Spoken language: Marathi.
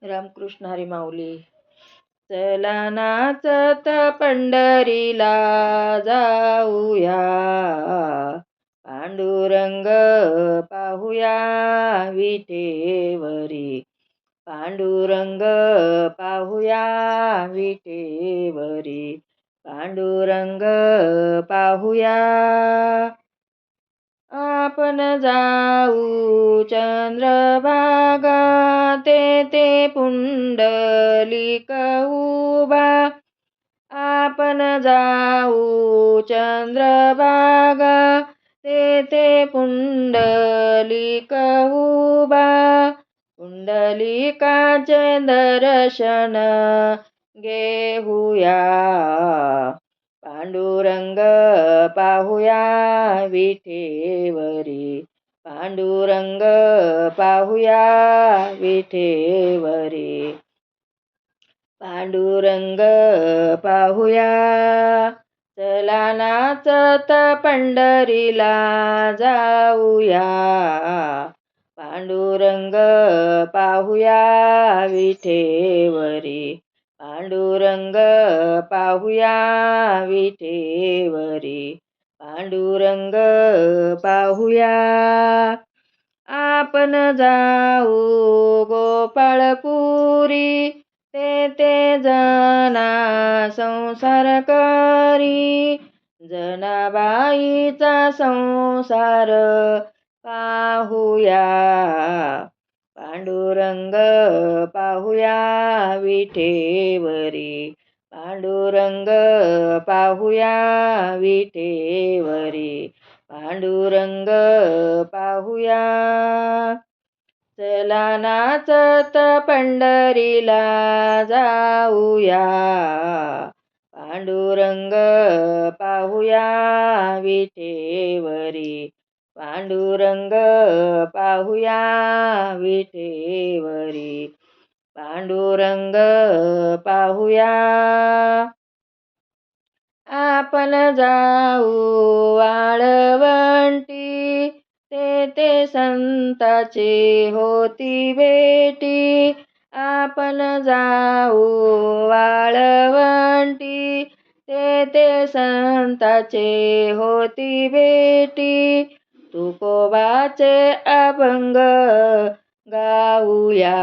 रामकृष्ण हरी माऊली. चला नाचत पंढरीला जाऊया, पांडुरंग पाहूया विठेवरी. पांडुरंग पाहूया विठेवरी, पांडुरंग पाहूया. आपण जाऊ चंद्रभागा, तेथे पुंडलिक उभा. आपण जाऊ चंद्रभागा, तेथे पुंडलिक उभा. पुंडलिकाचे दर्शन घेऊया, पांडुरंग पाहूया विठेवरी. पांडुरंग पाहूया विठेवरी, पांडुरंग पाहूया. चला नाचत पंढरीला जाऊया, पांडुरंग पाहूया विठेवरी. पांडुरंग पाहूया विठेवरी, पांडुरंग पाहूया. आपण जाऊ गोपाळपुरी, तेथे जना संसार करी. जनाबाईचा संसार पाहूया, पांडुरंग पाहूया विठेवरी. पांडुरंग पाहूया विठेवरी, पांडुरंग पाहूया. चला नाचत पंढरीला जाऊया, पांडुरंग पाहूया विठेवरी. पांडुरंग पाहूया विठेवरी, पांडुरंग पाहूया. आपण जाऊ वाळवंटी, तेथे संताची होती भेटी. आपण जाऊ वाळवंटी, तेथे संताची होती भेटी. तुकोबाचे अभंग गाऊया,